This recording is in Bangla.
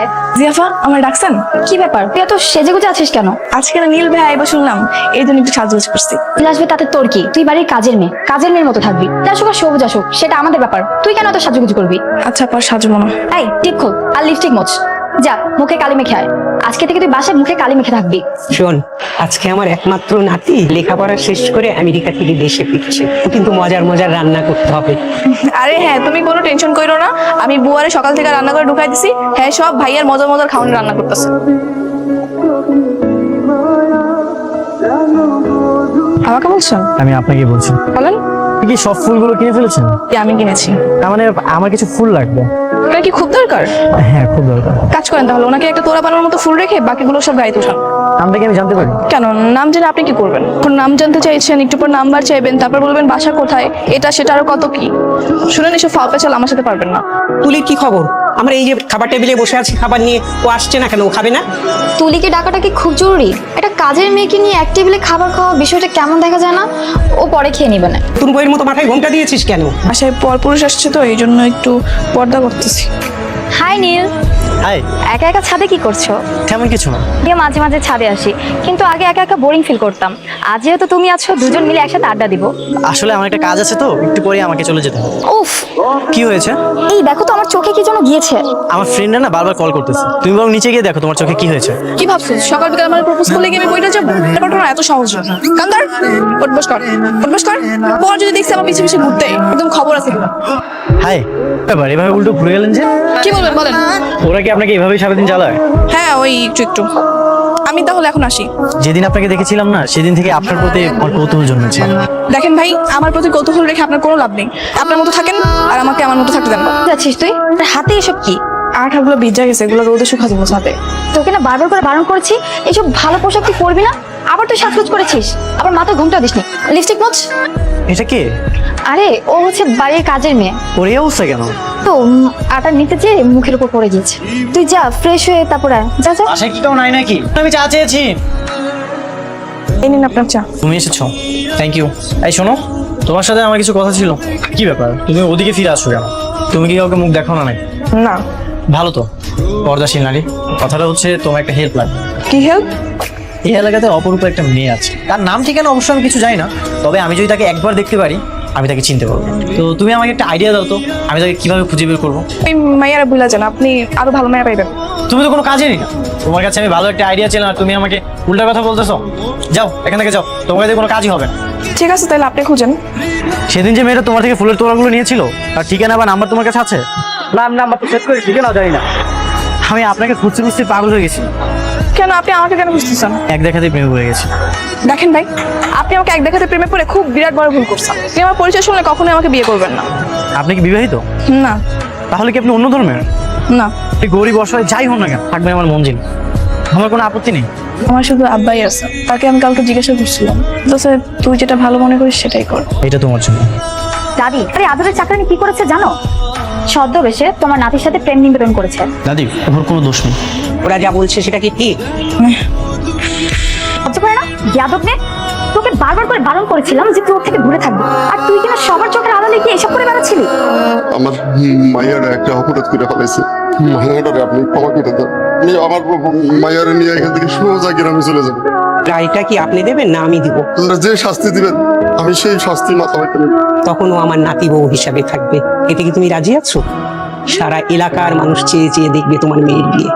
হাই জিয়াফা, আমার ডাকছেন? কি ব্যাপার তুই এত সেজেগুজে আছিস কেন? আজকে না নীল ভাই আইবা শুনলাম, এই জন্য একটু সাজগোজ করছি। তুই আসবে তাতে তোর কি? তুই বাড়ির কাজের মেয়ের মতো থাকবি। আসুক আর সবুজ আসুক সেটা আমাদের ব্যাপার, তুই কেন এত সাজুগুজু করবি? আচ্ছা পর সাজবো না। এই টিপ খোল আর লিপস্টিক মোচ, যা মুখে কালি মেখে আয়। আজকে থেকে তুই বাসায় মুখে কালি মেখে থাকবি। শোন, আজকে আমার একমাত্র নাতি লেখাপড়া শেষ করে আমেরিকা থেকে দেশে ফিরছে, কিন্তু মজার মজার রান্না করতে হবে। আরে হ্যাঁ, তুমি কোনো টেনশন করো না, আমি বুয়ারে সকাল থেকে রান্না করে ঢুকাই দিছি। হ্যাঁ, সব ভাইয়ার মজার মজার খাওয়ানো রান্না করতেছে। আমাকে বলছেন? আমি আপনাকে বলছি, বলেন। আপনি কি সব ফুলগুলো কিনে ফেলেছেন? আমি কিনেছি। তার মানে আমার কিছু ফুল লাগবে। এটা কি খুব দরকার? হ্যাঁ, খুব দরকার। কাজ করেন তাহলে, ওনাকে একটা তোড়া বানানোর মতো ফুল রেখে বাকিগুলো সব গাড়িতে উঠান। নামটা কি আমি জানতে পারি? কেন, নাম জেনে আপনি কি করবেন? কোন নাম জানতে চাইছেন, একটু পর নাম্বার চাইবেন, তারপর বলবেন বাসা কোথায়, এটা সেটা আরো কত কি। শুনেন, এসব ফাও পেঁচাল আমার সাথে পারবেন না। তুলির কি খবর? আমরা এই যে খাবার টেবিলে বসে আছি, খাবার নিয়ে ও আসছে না কেন? ও খাবে না? তুলিকে ডাকাটা কি খুব জরুরি? একটা কাজের মেয়েকে নিয়ে এক টেবিলে খাবার খাওয়া বিষয়টা কেমন দেখা যায় না? ও পরে খেয়ে নিবে না। তুই বইয়ের মতো মাথায় ঘোমটা দিয়েছিস কেন? বাসায় পরপুরুষ আসছে তো, এই জন্য একটু পর্দা করতেছি। হাই নীল, হাই। একা একা ছাদে কি করছো? তেমন কিছু না। দিয়ে মাঝে মাঝে ছাদে আসি, কিন্তু আগে একা একা বোরিং ফিল করতাম। আজ যেহেতু তুমি আছো, দুজন মিলে একসাথে আড্ডা দিব। আসলে আমার একটা কাজ আছে তো, একটু পরে আমাকে চলে যেতে হবে। উফ, কি হয়েছে? এই দেখো তো আমার চোখে কি যেন গিয়েছে। আমার ফ্রেন্ডরা না বারবার কল করতেছে, তুমি বরং নিচে গিয়ে দেখো তোমার চোখে কি হয়েছে। কি ভাবছিস সকাল বিকাল আমার প্রপোজ করলে কি আমি বইটা যাবো? ব্যাপারটা না এত সহজ না। কান্দার উঠবস কর, উঠবস কর। পর যদি দেখছি আমার পিছে পিছে ঘুরতে, একদম খবর আছে কিনা। হাই, এবার এভাবে উল্টো ঘুরে গেলেন যে? কি বলবেন বলেন। ওরা কি আপনাকে এভাবেই সারাদিন চালায়? হ্যাঁ, ওই একটু একটু। আমি তাহলে এখন আসি। যেদিন আপনাকে দেখেছিলাম না, সেদিন থেকে আপনার প্রতি আমার কৌতূহল জন্মেছে। দেখেন ভাই, আমার প্রতি কৌতূহল রেখে আপনার কোনো লাভ নেই। আপনার মতো থাকেন আর আমাকে আমার মতো থাকতে দেন। যাচ্ছিস তুই? তোর হাতে এসব কি? আঠাগুলো ভিজা গেছে, এগুলো রোদে শুকা দিব ছাদে। তোকে না বারবার করে বারণ করেছি, এইসব ভালো পোশাক তুই পরবি না। আবার তুই সাজগোজ করেছিস, আবার মাথায় ঘুমটা দিসনি। লিপস্টিক মোচ। এটা কে? আরে ও হচ্ছে বাড়ির কাজের মেয়ে। ওর এই অবস্থা কেন? তো আটা নিতে চেয়ে মুখের উপর পড়ে গিয়েছে। তুই যা ফ্রেশ হয়ে তারপর আয়। যা যা। আশা কি কেউ নাই নাকি? আমি চা চেয়েছি। এই নিন আপনার চা। তুমি এসেছো, থ্যাংক ইউ। এই শোনো, তোমার সাথে আমার কিছু কথা ছিল। কি ব্যাপার, তুমি ওদিকে ফিরে আসো কেন? তুমি কি কাউকে মুখ দেখাও না নাকি? না। ভালো তো, পর্দাশীল নারী। কথাটা হচ্ছে তোমার একটা হেল্প লাগবে। কি হেল্প? এই এলাকাতে অপরূপ একটা মেয়ে আছে, তার নাম ঠিকানা অবশ্য আমি কিছু জানি না, তবে আমি যদি তাকে একবার দেখতে পারি আমি তাকে চিনতে পারবো। তো তুমি আমাকে একটা আইডিয়া দাও তো, আমি তাকে কিভাবে খুঁজে বের করবো? এই মাইয়ারা ভুলা যান, আপনি আরো ভালো মায়া পাইবেন। তুমি তো কোনো কাজেরই না, তোমার কাছে আমি ভালো একটা আইডিয়া ছিলাম আর তুমি আমাকে উল্টা কথা বলতেছো। যাও এখান থেকে যাও, তোমার কাছে কোনো কাজই হবে না। ঠিক আছে, তাহলে আপনি খুঁজেন। সেদিন যে মেয়েটা তোমার থেকে ফুলের তোড়াগুলো নিয়েছিল, আর ঠিকানা বা নাম্বার তোমার কাছে আছে? নাম্বার তো সেট করে ঠিকানাও জানি না। আমি আপনাকে খুঁজতে খুঁজতে পাগল হয়ে গেছি। কেন, আপনি আমাকে কেন খুঁজতেছেন? এক দেখাতেই প্রেমে পড়ে গেছি। দেখেন ভাই, আপনি আমাকে এক দেখাতে প্রেমে পড়ে খুব বিরাট বড় ভুল করছেন। আপনি আমার পরিচয় শুনলে কখনোই আমাকে বিয়ে করবেন না। আপনি কি বিবাহিত? না। তাহলে কি আপনি অন্য ধর্মের? না। এই গরিব অসহায় যাই হন না কেন, থাকবে আমার মঞ্জিল, আমার কোনো আপত্তি নেই। আমার শুধু আব্বাই আছে, তাকে আমি কালকে জিজ্ঞাসা করছিলাম। তো স্যার, তুই যেটা ভালো মনে করিস সেটাই কর। এটা তোমার জন্য। দাদি, আরে আদরের চাকরানি কি করেছে জানো? ছদ্মবেশে তোমার নাতির সাথে প্রেম নিবেদন করেছে। দাদি, ওর কোনো দোষ নেই। ওরা যা বলছে সেটা কি ঠিক? লজ্জা করে না? যাদব নে, তোকে বারবার করে বারণ করেছিলাম যে তুই ওর থেকে দূরে থাকবি, আর তুই কিনা সবার চোখের আড়ালে গিয়ে এসব করে বেড়াচ্ছিলি। আমার মাইয়ারা একটা অপরাধ করে ফেলাইছে। মাইয়াটারে আপনি ক্ষমা করে দেন। আমি আমার মাইয়ারে নিয়ে এখান থেকে সোজা গ্রামে চলে যাবো। রায়টা কি আপনি দেবেন না আমি দিব? আপনারা যে শাস্তি দিবেন আমি সেই শাস্তি মাথা রাখতে নেব। তখন ও আমার নাতি বউ হিসাবে থাকবে। এতে কি তুমি রাজি আছো? সারা এলাকার মানুষ চেয়ে চেয়ে দেখবে তোমার মেয়ের বিয়ে।